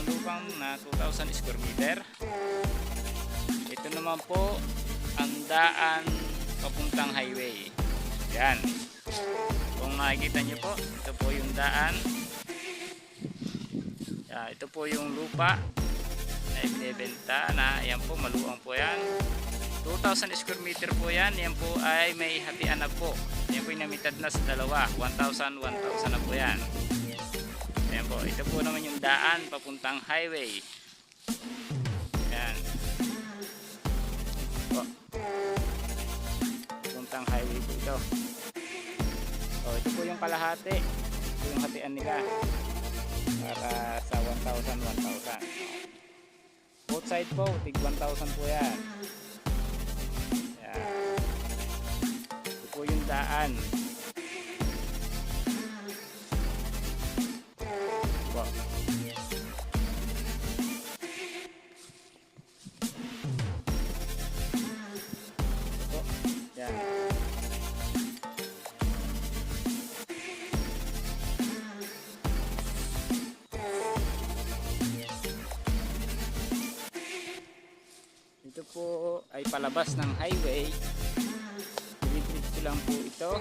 isang lupang na 2,000 square meter. Ito naman po ang daan papuntang highway. Yan. Kung makikita nyo po, ito po yung daan. Yan, ito po yung lupa na ibinebenta na yan po, maluang po yan. 2,000 square meter po yan. Yan po ay may hatian na po. Yan po yung namitad na sa dalawa. 1,000 na po yan. Yan po. Ito po naman yung daan papuntang highway. Yan. Po. Papuntang highway po ito. O, ito po yung kalahati. Ito yung hatian nila. Para sa 1,000. Both side po, tig 1,000 po yan. Yan. Ito po yung daan. Po. Po. Yan. Ito po ay palabas ng highway. Diretso lang po ito.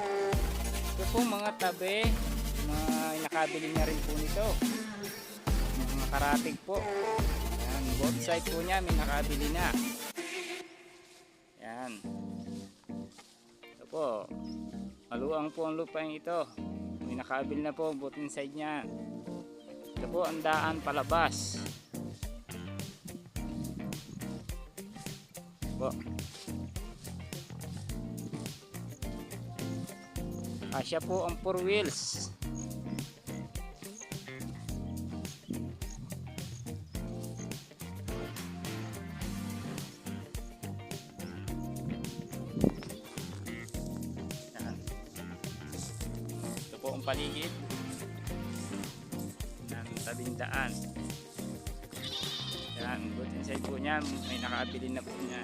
Ito po mga tabi, mga nakabili na rin po nito. Mga karatig po. Yan, both side po niya may nakabili na. Yan. Ito po. Maluang po ang lupang ito. May nakabili na po both inside niya. Ito po ang daan palabas. Po. Asya po ang 4 wheels. Yan. Ito po ang paligid ng tabing daan. Yan, good inside po niya, may nakaabilin na po niya.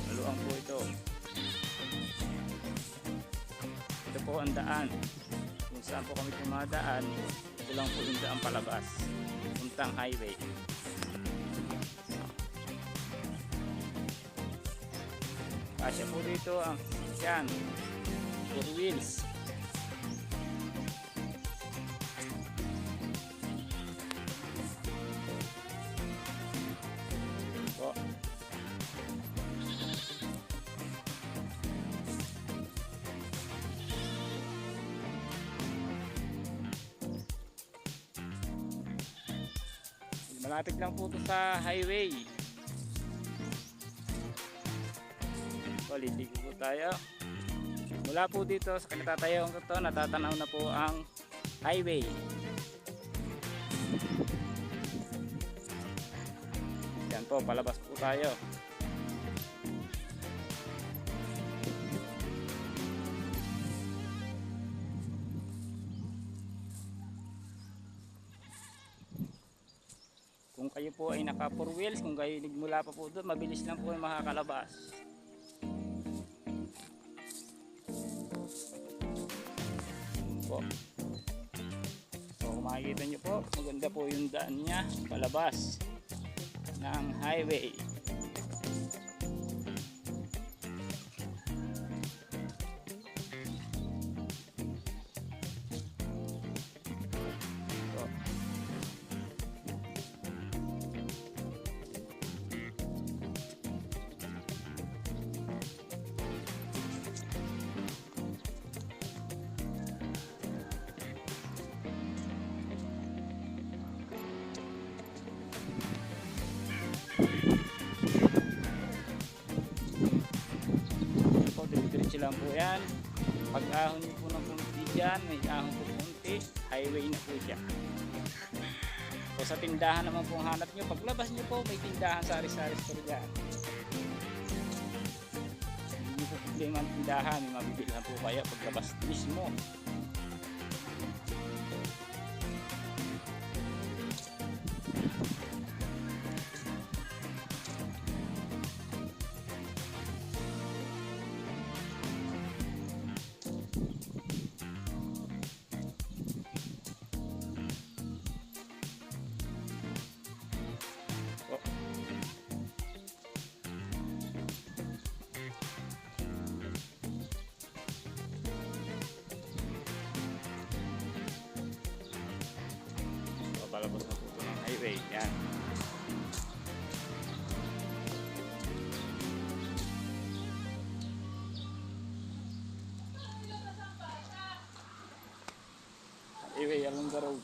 Maluang po ito. Ito po ang daan. Kung saan po kami tumadaan, ito lang po yung daan palabas. Puntang highway. Kasya po dito ang yan, 4 wheels. Po. Malapit lang po ito sa highway. So, liligo po tayo. Mula po dito sa kinatatayong ito, natatanaw na po ang highway. Yan po, palabas po tayo. Kung kayo po ay naka 4 wheels, kung kayo nagmula pa po doon, mabilis lang po yung makakalabas. Po. So kung makikita nyo po, maganda po yung daan niya, palabas ng highway. Diretso lang po yan. Pag ahon nyo po ng punti dyan, may ahon po punti, highway na po siya. So sa tindahan naman po hanap nyo, paglabas nyo po may tindahan sa Aris-Aris po dyan. Hindi po problema ang tindahan, may mabibilhan po kayo paglabas mismo. palabas na po ito ng highway. Yan. Highway along the road.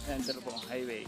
Enter po ang highway.